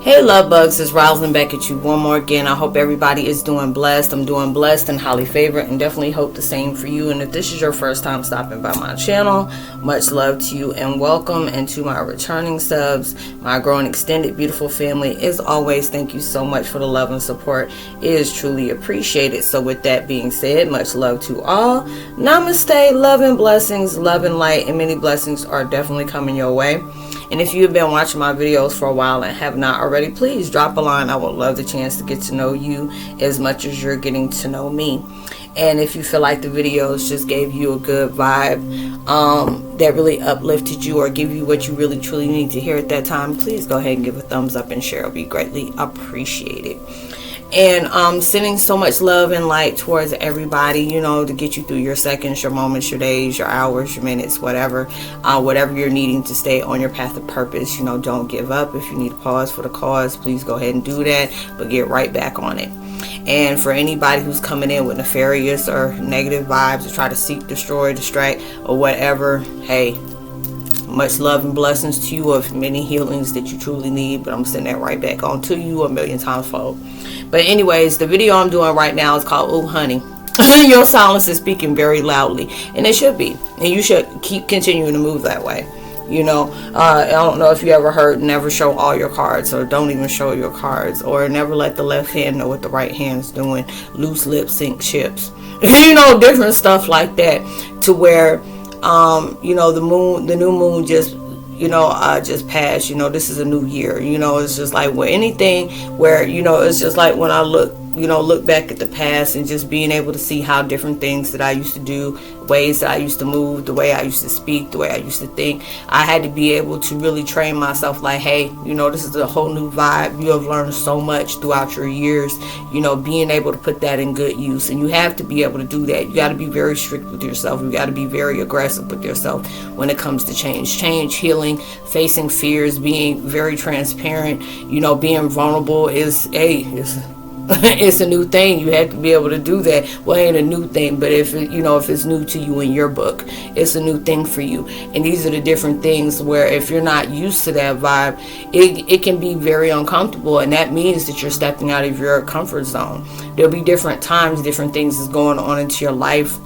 Hey love bugs, it's Roslynn back at you one more again. I hope everybody is doing blessed. I'm doing blessed and highly favored, and definitely hope the same for you. And if this is your first time stopping by my channel, much love to you and welcome. And to my returning subs, my growing extended beautiful family, as always, thank you so much for the love and support. It is truly appreciated. So with that being said, much love to all. Namaste, love and blessings, love and light, and many blessings are definitely coming your way. And if you've been watching my videos for a while and have not already, please drop a line. I would love the chance to get to know you as much as you're getting to know me. And if you feel like the videos just gave you a good vibe that really uplifted you or give you what you really truly need to hear at that time, please go ahead and give a thumbs up and share. It'll be greatly appreciated. And sending so much love and light towards everybody, you know, to get you through your seconds, your moments, your days, your hours, your minutes, whatever you're needing to stay on your path of purpose. You know, don't give up. If you need a pause for the cause, please go ahead and do that, but get right back on it. And for anybody who's coming in with nefarious or negative vibes to try to seek, destroy, distract, or whatever, hey, much love and blessings to you of many healings that you truly need, but I'm sending that right back on to you a million times fold. But anyways, the video I'm doing right now is called "Ooh Honey." Your silence is speaking very loudly, and it should be, and you should keep continuing to move that way. You know, I don't know if you ever heard never show all your cards, or don't even show your cards, or never let the left hand know what the right hand is doing, loose lips sink ships. You know, different stuff like that, to where you know, the new moon just just passed. You know, this is a new year. You know, it's just like with anything where, you know, it's just like when I look back at the past and just being able to see how different things that I used to do, ways that I used to move, the way I used to speak, the way I used to think, I had to be able to really train myself like, hey, you know, this is a whole new vibe. You have learned so much throughout your years, you know, being able to put that in good use. And you have to be able to do that. You got to be very strict with yourself. You got to be very aggressive with yourself when it comes to change, healing, facing fears, being very transparent, you know, being vulnerable it's a new thing. You have to be able to do that. Well, it ain't a new thing, but if it's new to you in your book, it's a new thing for you. And these are the different things where if you're not used to that vibe, it can be very uncomfortable, and that means that you're stepping out of your comfort zone. There'll be different times, different things is going on into your life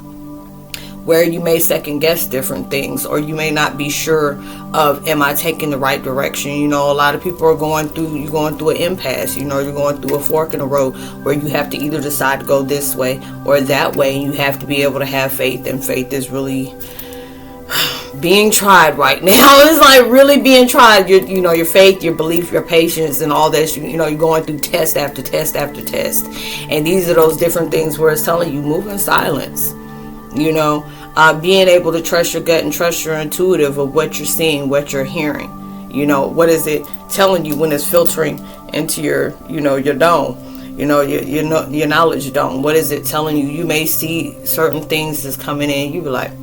where you may second guess different things, or you may not be sure of, am I taking the right direction? You know, a lot of people are going through an impasse. You know, you're going through a fork in the road where you have to either decide to go this way or that way, and you have to be able to have faith, and faith is really being tried right now. It's like really being tried. Your faith, your belief, your patience, and all that. You know, you're going through test after test after test, and these are those different things where it's telling you, move in silence. You know, being able to trust your gut and trust your intuitive of what you're seeing, what you're hearing. You know, what is it telling you when it's filtering into your dome, your knowledge dome? What is it telling you? You may see certain things that's coming in. You be like,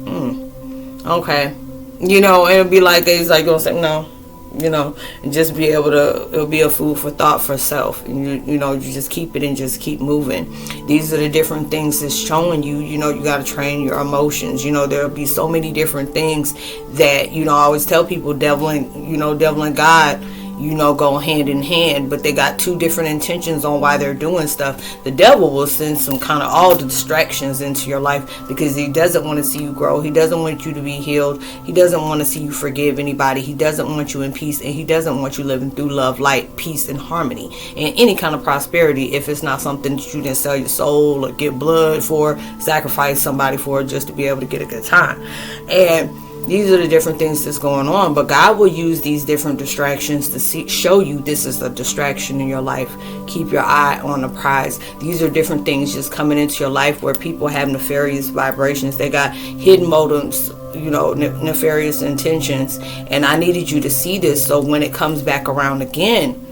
okay. You know, it'll be like, it's like, you'll say no. You know, and just be able to, it'll be a food for thought for self. And you just keep it and just keep moving. These are the different things that's showing you, you know, you got to train your emotions. You know, there'll be so many different things that, you know, I always tell people devil and God, you know, go hand in hand, but they got two different intentions on why they're doing stuff. The devil will send some kind of all the distractions into your life because he doesn't want to see you grow. He doesn't want you to be healed. He doesn't want to see you forgive anybody. He doesn't want you in peace, and he doesn't want you living through love, light, peace, and harmony, and any kind of prosperity if it's not something that you didn't sell your soul or get blood for, sacrifice somebody for, just to be able to get a good time. And these are the different things that's going on, but God will use these different distractions to show you this is a distraction in your life. Keep your eye on the prize. These are different things just coming into your life where people have nefarious vibrations. They got hidden motives, you know, nefarious intentions, and I needed you to see this so when it comes back around again,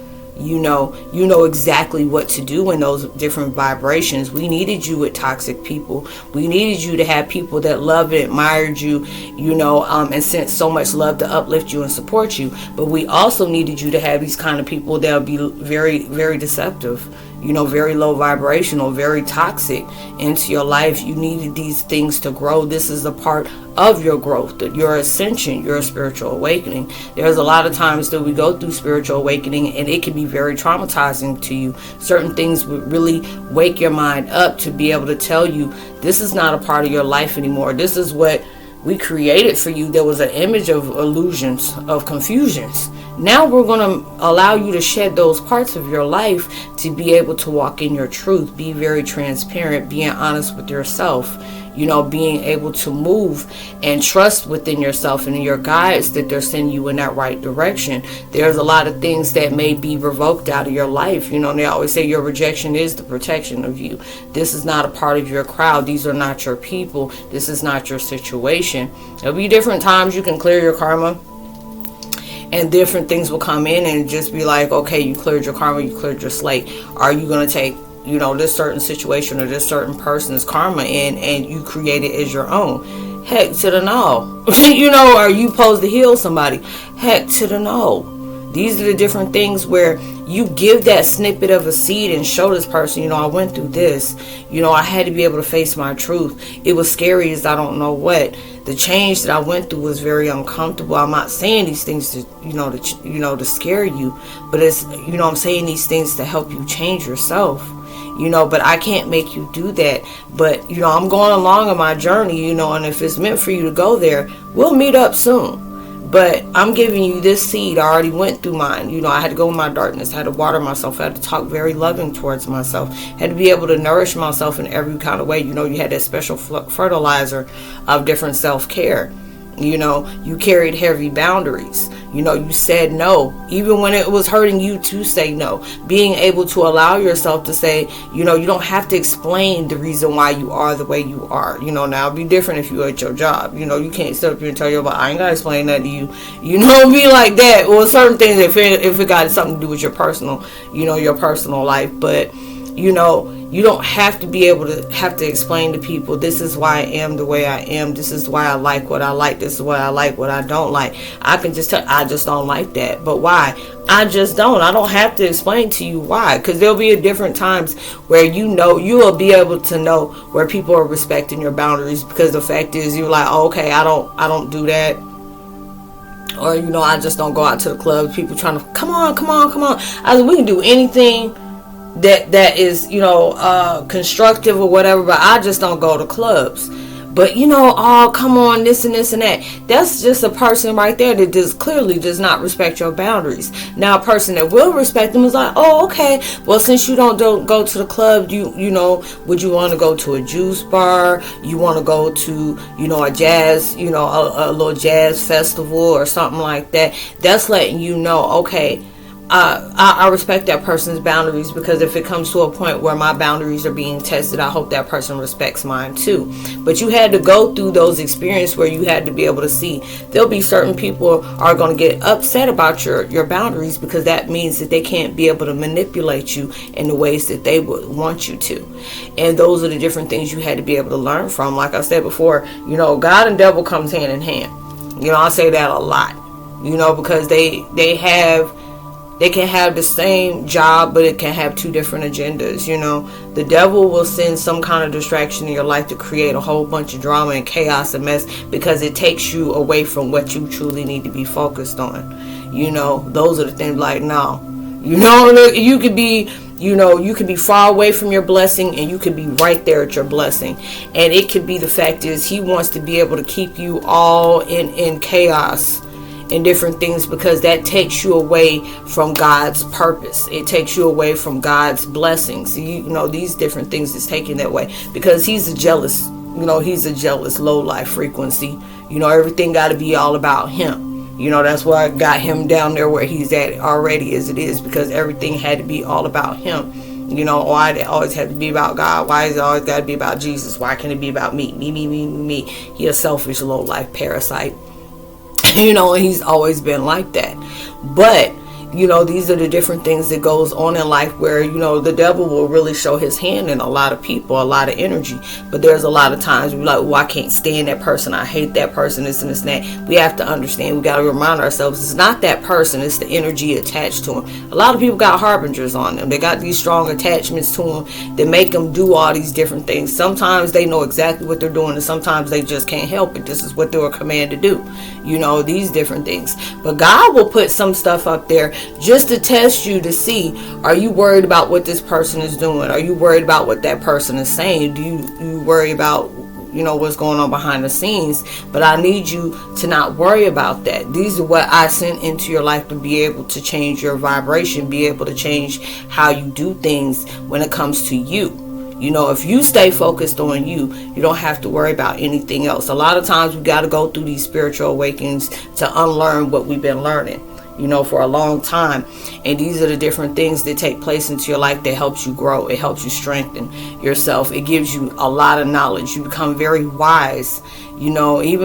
you know exactly what to do in those different vibrations. We needed you with toxic people. We needed you to have people that loved and admired you, you know, and sent so much love to uplift you and support you. But we also needed you to have these kind of people that would be very, very deceptive, you know, very low vibrational, very toxic into your life. You needed these things to grow. This is a part of your growth, your ascension, your spiritual awakening. There's a lot of times that we go through spiritual awakening and it can be be very traumatizing to you. Certain things would really wake your mind up to be able to tell you this is not a part of your life anymore. This is what we created for you. There was an image of illusions, of confusions. Now we're going to allow you to shed those parts of your life to be able to walk in your truth, be very transparent, being honest with yourself, being able to move and trust within yourself and in your guides that they're sending you in that right direction. There's a lot of things that may be revoked out of your life. They always say your rejection is the protection of you. This is not a part of your crowd. These are not your people. This is not your situation. There'll be different times you can clear your karma, and different things will come in and just be like, okay, you cleared your karma, you cleared your slate. Are you going to take this certain situation or this certain person's karma in and you create it as your own? Heck to the no. Are you supposed to heal somebody? Heck to the no. These are the different things where you give that snippet of a seed and show this person, I went through this. I had to be able to face my truth. It was scary as I don't know what. The change that I went through was very uncomfortable. I'm not saying these things to, to scare you, but it's, I'm saying these things to help you change yourself. But I can't make you do that. But, I'm going along on my journey, and if it's meant for you to go there, we'll meet up soon. But I'm giving you this seed. I already went through mine. I had to go in my darkness. I had to water myself. I had to talk very loving towards myself. I had to be able to nourish myself in every kind of way. You had that special fertilizer of different self-care. You carried heavy boundaries. You said no, even when it was hurting you to say no. Being able to allow yourself to say, you don't have to explain the reason why you are the way you are. Now it'd be different if you at your job. You can't sit up here and tell your boss, I ain't gotta explain that to you. Be like that. Well, certain things, if it got something to do with your personal, your personal life, but you don't have to be able to have to explain to people, this is why I am the way I am. This is why I like what I like. This is what I like, what I don't like. I can just tell, I just don't like that. But why? I just don't. I don't have to explain to you why. Because there'll be different times where you will be able to know where people are respecting your boundaries. Because the fact is, you're like, oh, okay, I don't do that. Or, I just don't go out to the club. People trying to, come on. I said, we can do anything that is constructive or whatever, but I just don't go to clubs. But oh, come on, this and this and that. That's just a person right there that just clearly does not respect your boundaries. Now a person that will respect them is like, oh, okay, well, since you don't go to the club, would you want to go to a juice bar? You want to go to a jazz, a little jazz festival or something like that? That's letting you know, okay, I respect that person's boundaries, because if it comes to a point where my boundaries are being tested, I hope that person respects mine too. But you had to go through those experiences where you had to be able to see there'll be certain people are going to get upset about your boundaries, because that means that they can't be able to manipulate you in the ways that they would want you to. And those are the different things you had to be able to learn from. Like I said before, God and devil comes hand in hand. I say that a lot, because they can have the same job, but it can have two different agendas. The devil will send some kind of distraction in your life to create a whole bunch of drama and chaos and mess, because it takes you away from what you truly need to be focused on. Those are the things like, no, you could be, you could be far away from your blessing, and you could be right there at your blessing. And it could be the fact is he wants to be able to keep you all in chaos and different things, because that takes you away from God's purpose. It takes you away from God's blessings. These different things is taken that way, because he's a jealous low life frequency. Everything got to be all about him. That's why I got him down there where he's at already as it is, because everything had to be all about him. Why it always had to be about God? Why is it always got to be about Jesus? Why can't it be about me? Me. He a selfish low life parasite. And he's always been like that. But these are the different things that goes on in life where, the devil will really show his hand in a lot of people, a lot of energy. But there's a lot of times we're like, well, I can't stand that person. I hate that person, this and this and that. We have to understand, we got to remind ourselves, it's not that person, it's the energy attached to him. A lot of people got harbingers on them. They got these strong attachments to them that make them do all these different things. Sometimes they know exactly what they're doing, and sometimes they just can't help it. This is what they were commanded to do. These different things. But God will put some stuff up there just to test you to see, are you worried about what this person is doing? Are you worried about what that person is saying? Do you worry about what's going on behind the scenes? But I need you to not worry about that. These are what I sent into your life to be able to change your vibration, be able to change how you do things when it comes to you. If you stay focused on you, you don't have to worry about anything else. A lot of times we got to go through these spiritual awakenings to unlearn what we've been learning, for a long time. And these are the different things that take place into your life that helps you grow. It helps you strengthen yourself. It gives you a lot of knowledge. You become very wise, even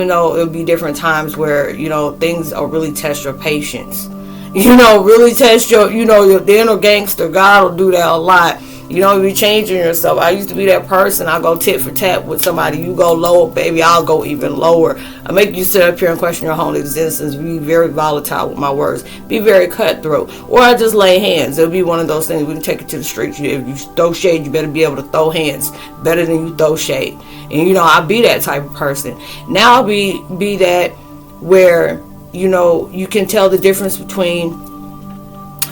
though it'll be different times where, things will really test your patience. Really test your inner gangster. God will do that a lot. You be changing yourself. I used to be that person. I go tit for tat with somebody. You go lower, baby, I'll go even lower. I make you sit up here and question your whole existence. Be very volatile with my words. Be very cutthroat. Or I just lay hands. It'll be one of those things. We can take it to the streets. If you throw shade, you better be able to throw hands better than you throw shade. And I'll be that type of person. Now I'll be that where you can tell the difference between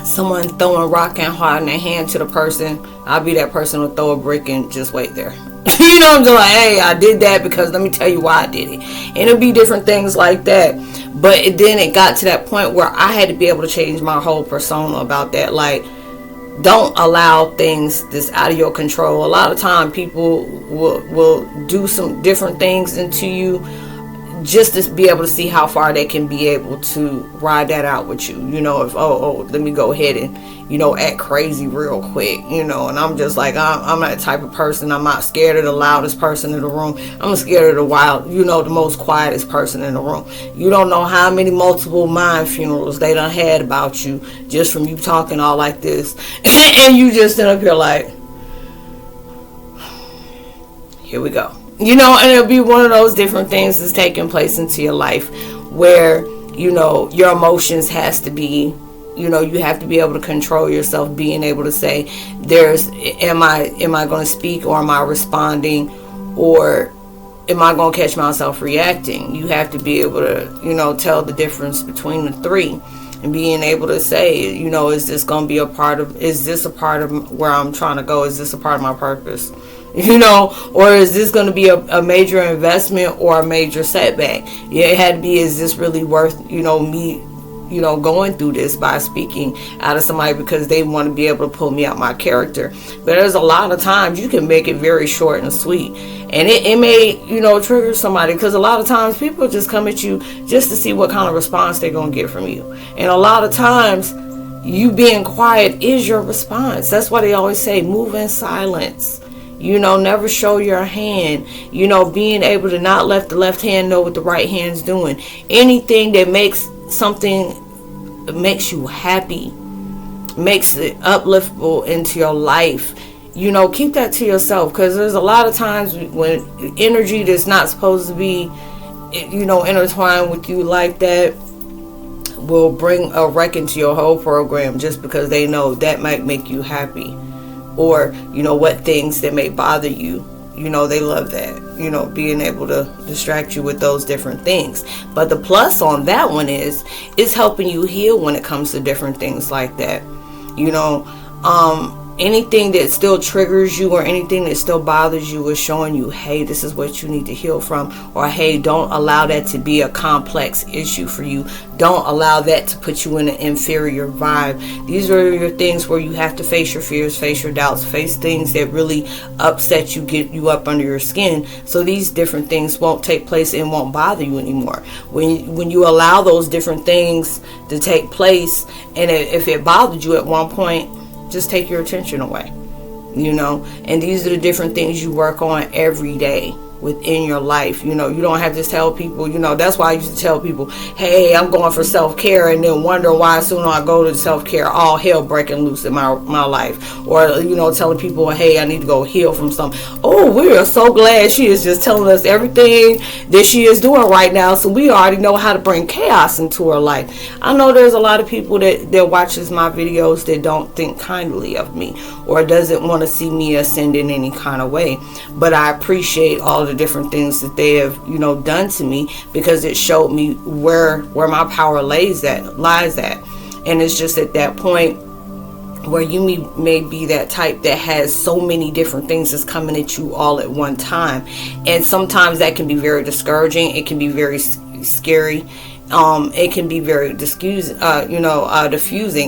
someone throwing rock and hard in their hand to the person. I'll be that person who'll throw a brick and just wait there. I'm just like, hey, I did that because let me tell you why I did it. And it'll be different things like that. But then it got to that point where I had to be able to change my whole persona about that. Like, don't allow things that's out of your control. A lot of time people will do some different things into you just to be able to see how far they can be able to ride that out with you. If let me go ahead and act crazy real quick, and I'm just like, I'm that type of person. I'm not scared of the loudest person in the room. I'm scared of the wild, the most quietest person in the room. You don't know how many multiple mind funerals they done had about you just from you talking all like this. And you just sit up here like, here we go. And it'll be one of those different things that's taking place into your life where, your emotions has to be, you have to be able to control yourself, being able to say, am I going to speak, or am I responding, or am I going to catch myself reacting? You have to be able to, tell the difference between the three. And being able to say, is this going to be is this a part of where I'm trying to go? Is this a part of my purpose? Or is this going to be a major investment or a major setback? Yeah, it had to be, is this really worth, me, going through this by speaking out of somebody because they want to be able to pull me out my character. But there's a lot of times you can make it very short and sweet. And it may, trigger somebody, because a lot of times people just come at you just to see what kind of response they're going to get from you. And a lot of times you being quiet is your response. That's why they always say move in silence. Never show your hand. Being able to not let the left hand know what the right hand's doing. Anything that makes you happy, makes it upliftable into your life, keep that to yourself. Because there's a lot of times when energy that's not supposed to be, intertwined with you like that will bring a wreck into your whole program just because they know that might make you happy. Or, what things that may bother you. They love that. Being able to distract you with those different things. But the plus on that one is helping you heal when it comes to different things like that. Anything that still triggers you or anything that still bothers you is showing you, hey, this is what you need to heal from. Or, hey, don't allow that to be a complex issue for you. Don't allow that to put you in an inferior vibe. These are your things where you have to face your fears, face your doubts, face things that really upset you, get you up under your skin. So these different things won't take place and won't bother you anymore. When you allow those different things to take place, and if it bothered you at one point, just take your attention away, and these are the different things you work on every day within your life. You don't have to tell people, that's why I used to tell people, hey, I'm going for self-care, and then wonder why as soon as I go to self-care, all hell breaking loose in my life. Or, telling people, hey, I need to go heal from something. Oh, we are so glad she is just telling us everything that she is doing right now, so we already know how to bring chaos into her life. I know there's a lot of people that watches my videos that don't think kindly of me or doesn't want to see me ascend in any kind of way, but I appreciate all the different things that they have done to me, because it showed me where my power lies at. And it's just at that point where you may be that type that has so many different things that's coming at you all at one time. And sometimes that can be very discouraging. It can be very scary. It can be very diffusing,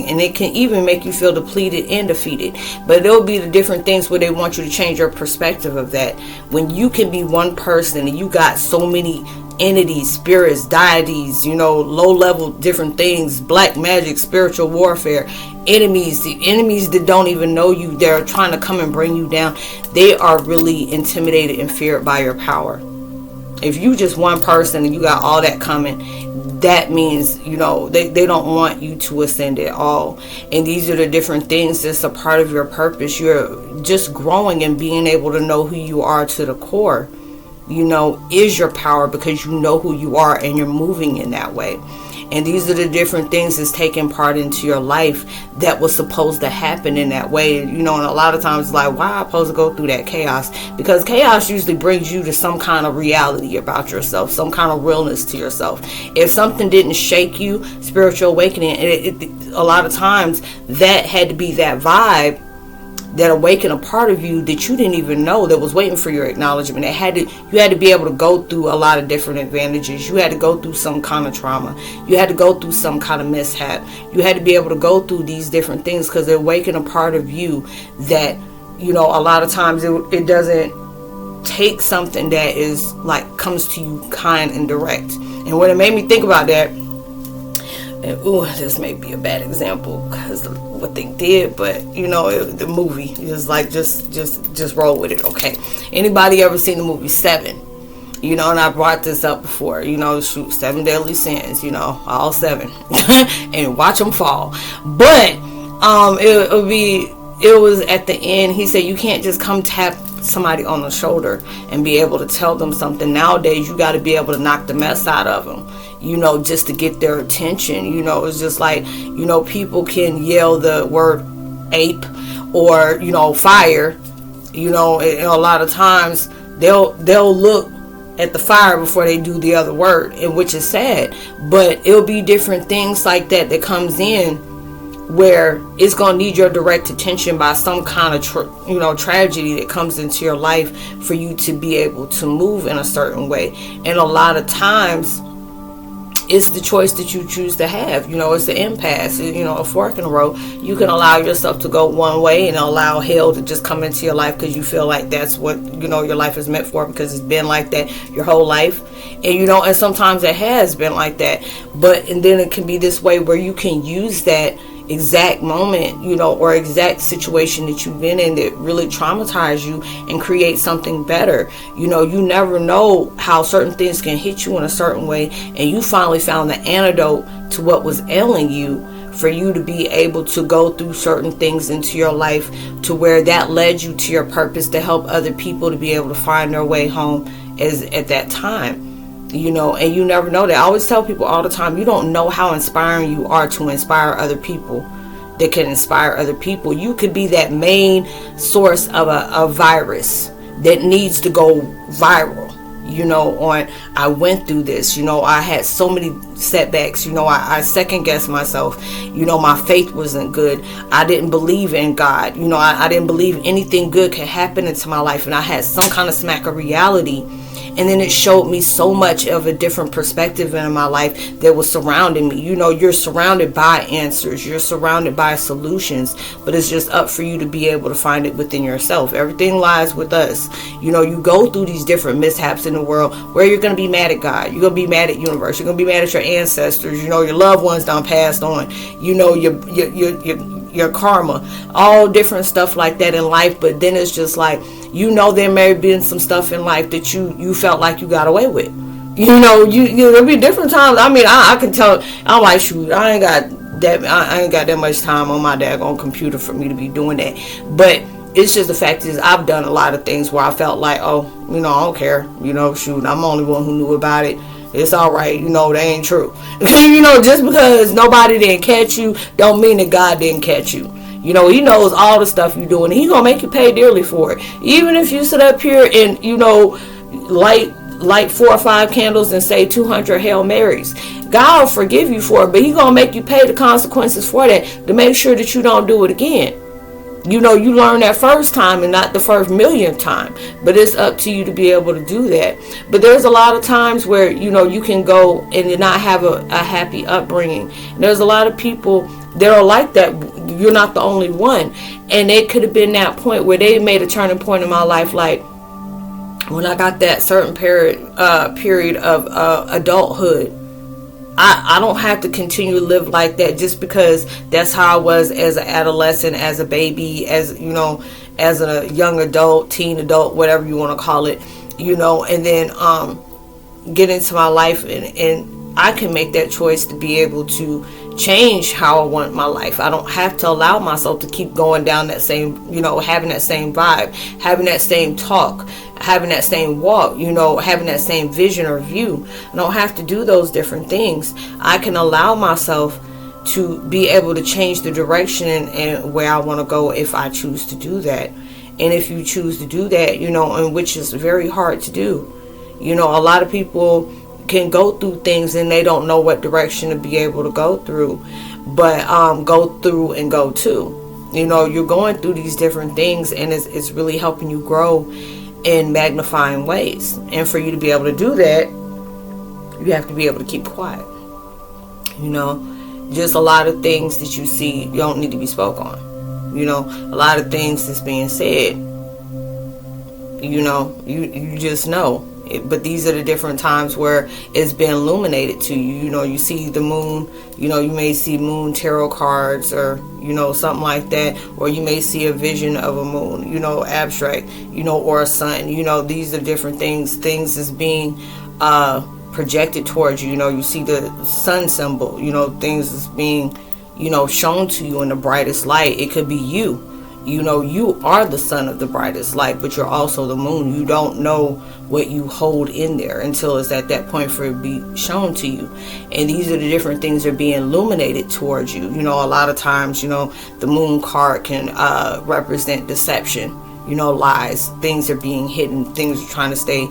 and it can even make you feel depleted and defeated. But there'll be the different things where they want you to change your perspective of that. When you can be one person and you got so many entities, spirits, deities, low level different things, black magic, spiritual warfare, enemies, the enemies that don't even know you, they're trying to come and bring you down. They are really intimidated and feared by your power. If you just one person and you got all that coming, that means, they don't want you to ascend at all. And these are the different things that's a part of your purpose. You're just growing and being able to know who you are to the core, is your power, because you know who you are and you're moving in that way. And these are the different things that's taking part into your life that was supposed to happen in that way. And a lot of times it's like, why am I supposed to go through that chaos? Because chaos usually brings you to some kind of reality about yourself, some kind of realness to yourself. If something didn't shake you, spiritual awakening, a lot of times that had to be that vibe that awakened a part of you that you didn't even know that was waiting for your acknowledgement. You had to be able to go through a lot of different advantages. You had to go through some kind of trauma. You had to go through some kind of mishap. You had to be able to go through these different things because they awaken a part of you that, a lot of times it doesn't take something that is like comes to you kind and direct. And when it made me think about that, and this may be a bad example because what they did, but the movie is like just roll with it, okay? Anybody ever seen the movie Seven? And I brought this up before. Shoot, 7 deadly sins. All 7, and watch them fall. But it was at the end. He said you can't just come tap somebody on the shoulder and be able to tell them something. Nowadays, you got to be able to knock the mess out of them. Just to get their attention. It's just like, people can yell the word ape or, fire, and a lot of times they'll look at the fire before they do the other word, and which is sad. But it'll be different things like that comes in where it's going to need your direct attention by some kind of tragedy that comes into your life for you to be able to move in a certain way. And a lot of times it's the choice that you choose to have. It's the impasse, a fork in the road. You can allow yourself to go one way and allow hell to just come into your life because you feel like that's what, your life is meant for, because it's been like that your whole life. And, and sometimes it has been like that. And then it can be this way where you can use that exact moment, or exact situation that you've been in that really traumatized you and create something better. You never know how certain things can hit you in a certain way, and you finally found the antidote to what was ailing you for you to be able to go through certain things into your life to where that led you to your purpose to help other people to be able to find their way home at that time. And you never know that. I always tell people all the time, you don't know how inspiring you are to inspire other people that can inspire other people. You could be that main source of a virus that needs to go viral. I went through this, I had so many setbacks, I second guessed myself, my faith wasn't good. I didn't believe in God. I didn't believe anything good could happen into my life. And I had some kind of smack of reality. And then it showed me so much of a different perspective in my life that was surrounding me. You're surrounded by answers. You're surrounded by solutions. But it's just up for you to be able to find it within yourself. Everything lies with us. You go through these different mishaps in the world where you're going to be mad at God. You're going to be mad at universe. You're going to be mad at your ancestors. Your loved ones done passed on. Your karma. All different stuff like that in life. But then it's just like, there may have been some stuff in life that you felt like you got away with. There'll be different times. I mean, I can tell. I'm like, shoot, I ain't got that much time on my daggone computer for me to be doing that. But it's just the fact is, I've done a lot of things where I felt like, I don't care. Shoot, I'm the only one who knew about it. It's all right. They ain't true. Just because nobody didn't catch you, don't mean that God didn't catch you. He knows all the stuff you're doing. He's going to make you pay dearly for it. Even if you sit up here and, light light 4 or 5 candles and say 200 Hail Marys. God will forgive you for it, but He's going to make you pay the consequences for that to make sure that you don't do it again. You learn that first time and not the first millionth time, but it's up to you to be able to do that. But there's a lot of times where, you can go and not have a happy upbringing. And there's a lot of people that are like that. You're not the only one. And it could have been that point where they made a turning point in my life, like when I got that certain period of adulthood. I don't have to continue to live like that just because that's how I was as an adolescent, as a baby, as a young adult, teen adult, whatever you want to call it, and then get into my life, and I can make that choice to be able to change how I want my life. I don't have to allow myself to keep going down that same, having that same vibe, having that same talk, having that same walk, having that same vision or view. I don't have to do those different things. I can allow myself to be able to change the direction and where I want to go if I choose to do that. And if you choose to do that, and which is very hard to do. A lot of people can go through things and they don't know what direction to be able to go through, but go through and go to. You're going through these different things, and it's really helping you grow in magnifying ways. And for you to be able to do that, you have to be able to keep quiet. Just a lot of things that you see, you don't need to be spoke on. A lot of things that's being said, you just know. But these are the different times where it's been illuminated to you. You see the moon, you may see moon tarot cards or, something like that. Or you may see a vision of a moon, abstract, or a sun. These are different things. Things is being projected towards you. You see the sun symbol, things is being, shown to you in the brightest light. It could be you. You are the sun of the brightest light, but you're also the moon. You don't know what you hold in there until it's at that point for it to be shown to you. And these are the different things that are being illuminated towards you. A lot of times, the moon card can represent deception, lies. Things are being hidden. Things are trying to stay,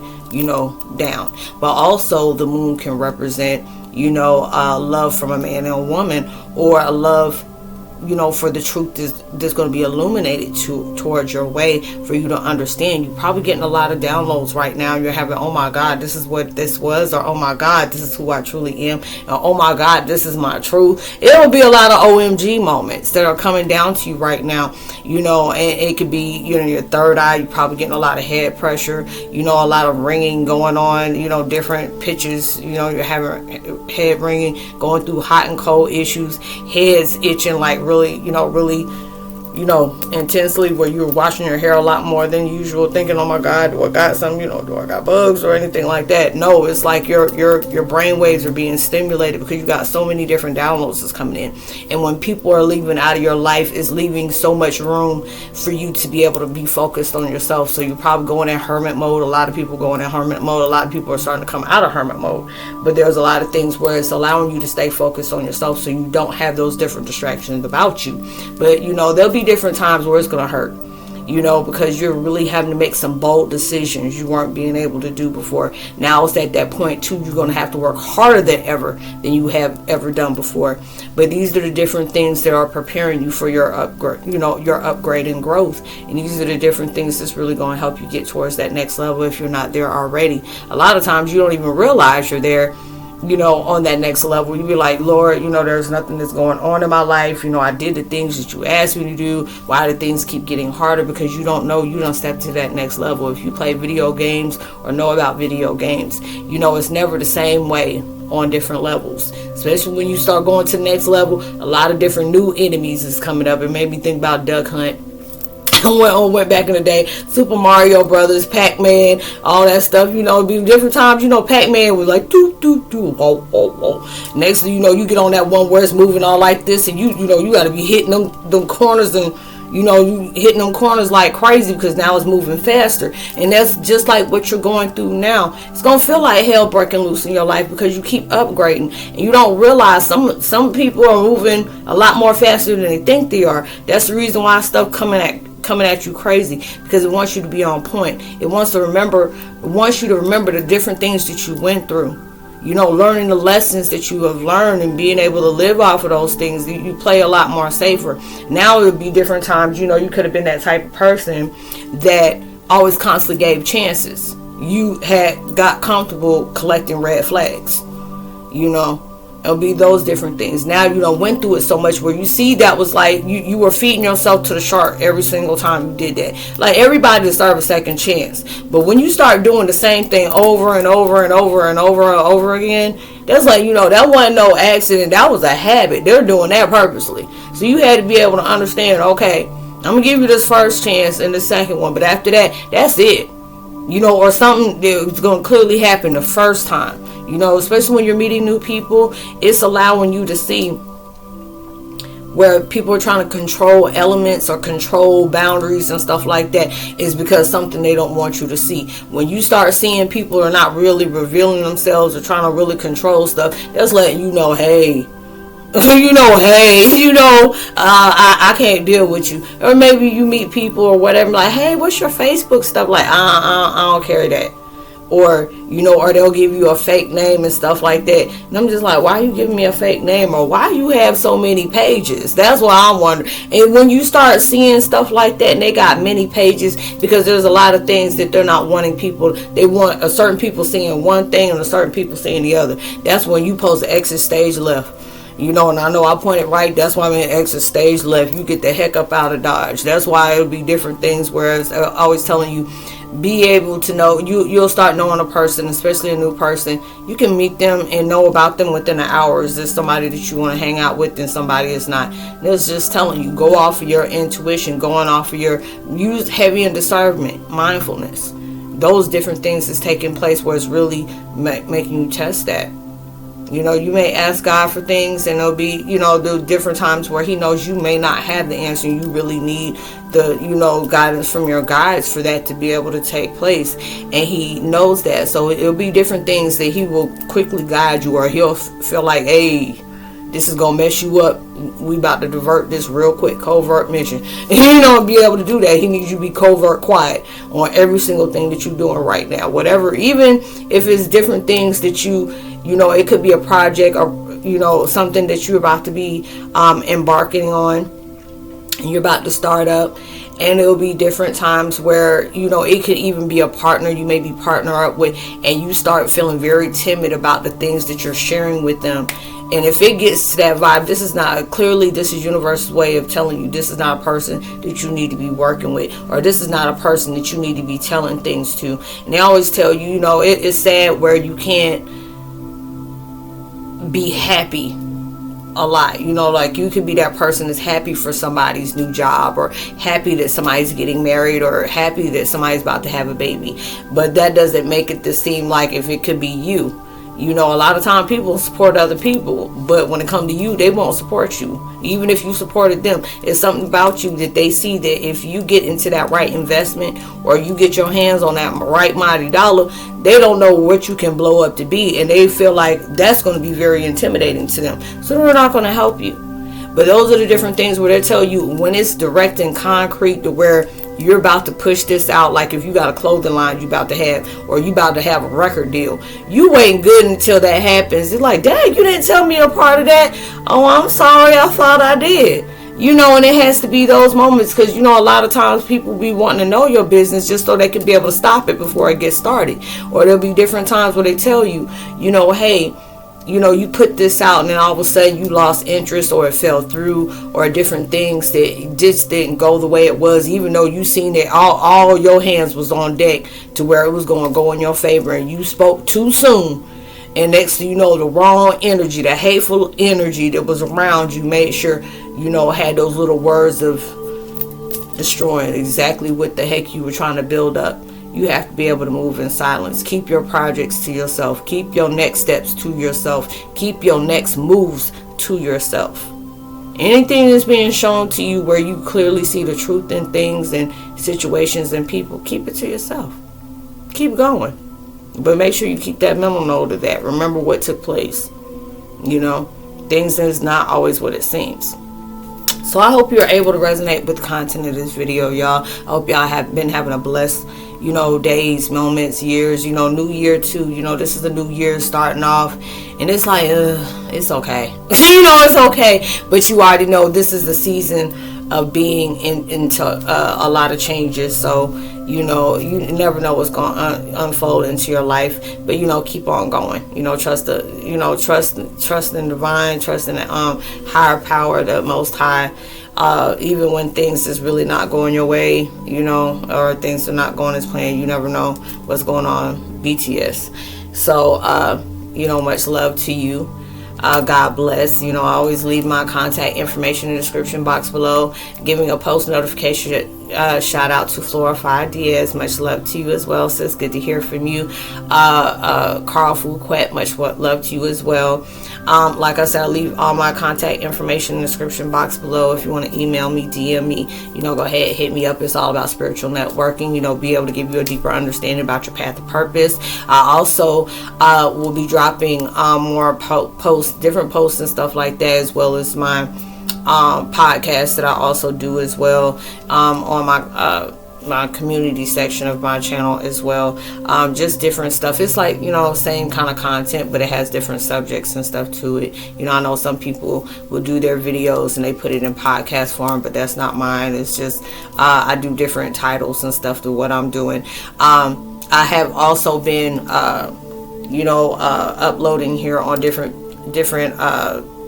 down. But also the moon can represent, love from a man and a woman, or a love, for the truth that's going to be illuminated towards your way for you to understand. You're probably getting a lot of downloads right now. You're having, oh my God, this is what this was, or oh my God, this is who I truly am, or oh my God, this is my truth. It'll be a lot of OMG moments that are coming down to you right now, and it could be, your third eye. You're probably getting a lot of head pressure, a lot of ringing going on, different pitches, you're having head ringing, going through hot and cold issues, heads itching like really intensely, where you're washing your hair a lot more than usual, thinking, oh my God, do I got some, do I got bugs or anything like that? No, it's like your brain waves are being stimulated because you got so many different downloads that's coming in. And when people are leaving out of your life, it's leaving so much room for you to be able to be focused on yourself. So you're probably going in hermit mode. A lot of people going in hermit mode. A lot of people are starting to come out of hermit mode. But there's a lot of things where it's allowing you to stay focused on yourself so you don't have those different distractions about you. But there'll be different times where it's going to hurt, because you're really having to make some bold decisions you weren't being able to do before. Now it's at that point too, you're going to have to work harder than you have ever done before. But these are the different things that are preparing you for your upgrade, your upgrade and growth. And these are the different things that's really going to help you get towards that next level if you're not there already. A lot of times you don't even realize you're there, on that next level. You be like, Lord, there's nothing that's going on in my life. I did the things that you asked me to do. Why do things keep getting harder? Because you don't know, you don't step to that next level. If you play video games or know about video games, it's never the same way on different levels. Especially when you start going to the next level, a lot of different new enemies is coming up. It made me think about Duck Hunt. Went back in the day, Super Mario Brothers, Pac-Man, all that stuff. It'd be different times. Pac-Man was like doo doo doo, oh oh oh. Next thing you get on that one where it's moving all like this, and you got to be hitting them corners, and you hitting them corners like crazy because now it's moving faster. And that's just like what you're going through now. It's gonna feel like hell breaking loose in your life because you keep upgrading and you don't realize some people are moving a lot more faster than they think they are. That's the reason why stuff coming coming at you crazy because it wants you to be on point. It wants you to remember the different things that you went through. Learning the lessons that you have learned and being able to live off of those things. You play a lot more safer. Now it would be different times. You could have been that type of person that always constantly gave chances. You had got comfortable collecting red flags. It'll be those different things. Now you went through it so much where you see that was like you were feeding yourself to the shark every single time you did that. Like, everybody deserves a second chance, but when you start doing the same thing over and over and over and over and over again, that's like, that wasn't no accident. That was a habit. They're doing that purposely. So you had to be able to understand, okay, I'm gonna give you this first chance and the second one, but after that, that's it. Or something that's gonna clearly happen the first time. Especially when you're meeting new people, it's allowing you to see where people are trying to control elements or control boundaries and stuff like that is because something they don't want you to see. When you start seeing people are not really revealing themselves or trying to really control stuff, that's letting you know, hey, I can't deal with you. Or maybe you meet people or whatever, like, hey, what's your Facebook stuff? Like, I don't carry that. Or, or they'll give you a fake name and stuff like that. And I'm just like, why are you giving me a fake name? Or why you have so many pages? That's what I'm wondering. And when you start seeing stuff like that, and they got many pages, because there's a lot of things that they're not wanting people. They want a certain people seeing one thing and a certain people seeing the other. That's when you post the exit stage left. And I know I pointed right. That's why I'm in exit stage left. You get the heck up out of Dodge. That's why it'll be different things. Whereas I'm always telling you, be able to know, you'll start knowing a person, especially a new person. You can meet them and know about them within an hour. Is this somebody that you want to hang out with, and somebody is not? And it's just telling you, go off of your intuition, going off of use heavy in discernment, mindfulness. Those different things is taking place where it's really making you test that. You may ask God for things, and there'll be, the different times where He knows you may not have the answer. And you really need the, guidance from your guides for that to be able to take place. And He knows that. So it'll be different things that He will quickly guide you, or He'll feel like, hey, this is going to mess you up. We about to divert this real quick, covert mission. And be able to do that. He needs you to be covert quiet on every single thing that you're doing right now. Whatever, even if it's different things that it could be a project or, something that you're about to be embarking on, and you're about to start up. And it'll be different times where, it could even be a partner you maybe partner up with, and you start feeling very timid about the things that you're sharing with them. And if it gets to that vibe, this is universe's way of telling you this is not a person that you need to be working with, or this is not a person that you need to be telling things to. And they always tell you, it's sad where you can't be happy a lot. Like, you could be that person that's happy for somebody's new job, or happy that somebody's getting married, or happy that somebody's about to have a baby. But that doesn't make it to seem like if it could be you. A lot of times people support other people, but when it comes to you, they won't support you. Even if you supported them, it's something about you that they see that if you get into that right investment, or you get your hands on that right mighty dollar, they don't know what you can blow up to be, and they feel like that's going to be very intimidating to them. So they're not going to help you. But those are the different things where they tell you when it's direct and concrete to where you're about to push this out. Like if you got a clothing line you about to have, or you about to have a record deal, you waiting good until that happens. It's like, dang, you didn't tell me a part of that. Oh, I'm sorry, I thought I did. And it has to be those moments, because a lot of times people be wanting to know your business just so they can be able to stop it before it gets started. Or there'll be different times where they tell you, hey, you put this out, and then all of a sudden you lost interest, or it fell through, or different things that just didn't go the way it was, even though you seen that all your hands was on deck to where it was going to go in your favor, and you spoke too soon. And next thing you know, the wrong energy, the hateful energy that was around you made sure, had those little words of destroying exactly what the heck you were trying to build up. You have to be able to move in silence. Keep your projects to yourself. Keep your next steps to yourself. Keep your next moves to yourself. Anything that's being shown to you where you clearly see the truth in things and situations and people, keep it to yourself. Keep going. But make sure you keep that mental note of that. Remember what took place. Things is not always what it seems. So I hope you're able to resonate with the content of this video, y'all. I hope y'all have been having a blessed, days, moments, years, new year too. This is a new year starting off, and it's like, it's okay. It's okay. But you already know this is the season of being into a lot of changes. So, you never know what's going to unfold into your life, but, keep on going, trust in divine, trust in the higher power, the most high, even when things is really not going your way, or things are not going as planned. You never know what's going on. BTS. So, much love to you. God bless. I always leave my contact information in the description box below. Giving a post notification shout out to Florified Diaz. Much love to you as well, sis. Good to hear from you. Carl Fuquet, much love to you as well. Like I said, I'll leave all my contact information in the description box below. If you want to email me, DM me, go ahead, hit me up. It's all about spiritual networking, be able to give you a deeper understanding about your path of purpose. I also will be dropping more posts, different posts and stuff like that, as well as my podcast that I also do as well on my community section of my channel as well. Just different stuff. It's like, same kind of content, but it has different subjects and stuff to it. I know some people will do their videos and they put it in podcast form, but that's not mine. It's just I do different titles and stuff to what I'm doing. I have also been uploading here on different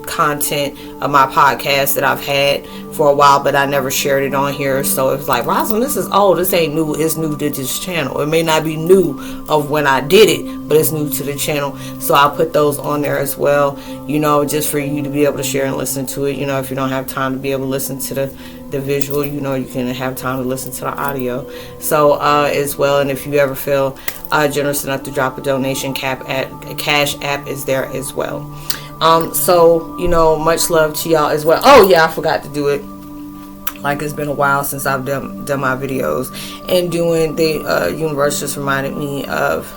content of my podcast that I've had for a while, but I never shared it on here. So it's like, Roslynn, this is old. This ain't new. It's new to this channel. It may not be new of when I did it, but it's new to the channel. So I'll put those on there as well, just for you to be able to share and listen to it. If you don't have time to be able to listen to the visual, you can have time to listen to the audio. So as well, and if you ever feel generous enough to drop a donation, Cash App is there as well. So, much love to y'all as well. Oh yeah, I forgot to do it. Like, it's been a while since I've done my videos, and doing the universe just reminded me of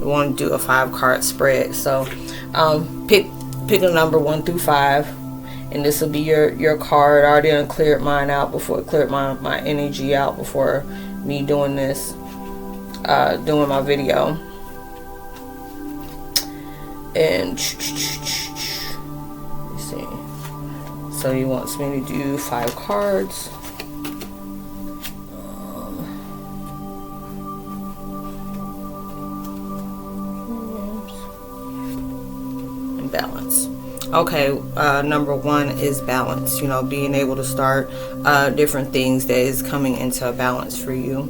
want to do a 5-card spread. So pick a number 1 through 5, and this will be your card. I already done cleared mine out before, cleared my energy out before me doing this, doing my video. And let's see. So he wants me to do 5 cards. And balance. Okay, number 1 is balance. Being able to start different things that is coming into a balance for you.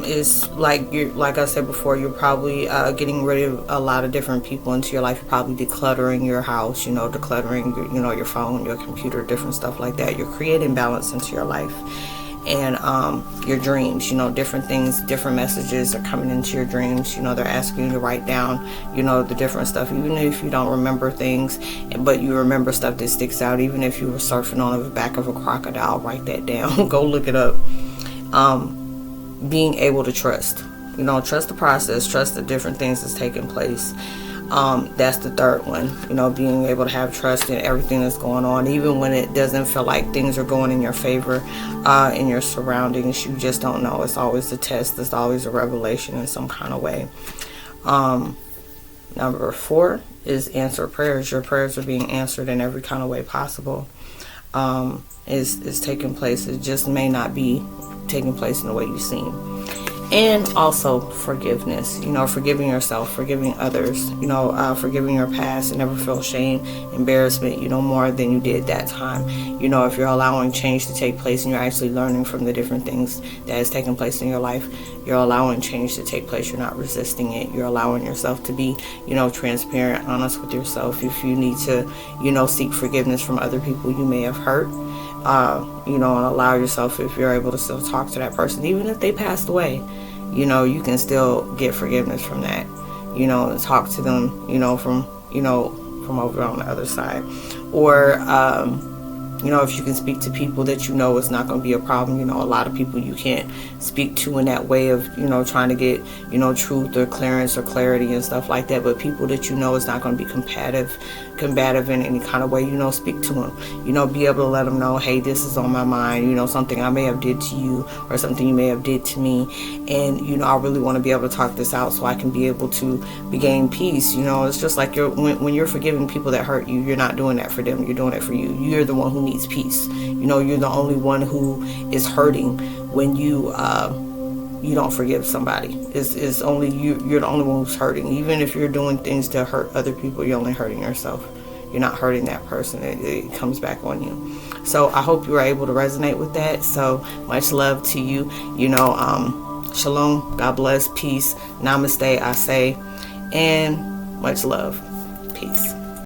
Is like I said before, you're probably getting rid of a lot of different people into your life. You're probably decluttering your house, decluttering your phone, your computer, different stuff like that. You're creating balance into your life. And your dreams, different things, different messages are coming into your dreams. They're asking you to write down, the different stuff, even if you don't remember things, but you remember stuff that sticks out. Even if you were surfing on the back of a crocodile, write that down. Go look it up. Being able to trust the process, trust the different things that's taking place. That's the third one. Being able to have trust in everything that's going on, even when it doesn't feel like things are going in your favor, in your surroundings. You just don't know. It's always a test. It's always a revelation in some kind of way. Number 4 is answer prayers. Your prayers are being answered in every kind of way possible. Is taking place. It just may not be taking place in the way you seem. And also forgiveness, forgiving yourself, forgiving others, forgiving your past, and never feel shame, embarrassment, more than you did that time. If you're allowing change to take place and you're actually learning from the different things that has taken place in your life, you're allowing change to take place. You're not resisting it. You're allowing yourself to be, transparent, honest with yourself. If you need to, seek forgiveness from other people you may have hurt, and allow yourself, if you're able to still talk to that person, even if they passed away, you can still get forgiveness from that, and talk to them, from over on the other side. Or, if you can speak to people that it's not going to be a problem. A lot of people you can't speak to in that way of, trying to get, truth or clearance or clarity and stuff like that. But people that it's not going to be combative in any kind of way, speak to them, be able to let them know, hey, this is on my mind, something I may have did to you or something you may have did to me, and I really want to be able to talk this out so I can be able to regain peace. It's just like when you're forgiving people that hurt you, you're not doing that for them, you're doing it for you. You're the one who needs peace. You're the only one who is hurting when you don't forgive somebody. It's only you're the only one who's hurting. Even if you're doing things to hurt other people, you're only hurting yourself. You're not hurting that person. It comes back on you. So I hope you were able to resonate with that. So much love to you. Shalom, God bless, peace, namaste, I say, and much love. Peace.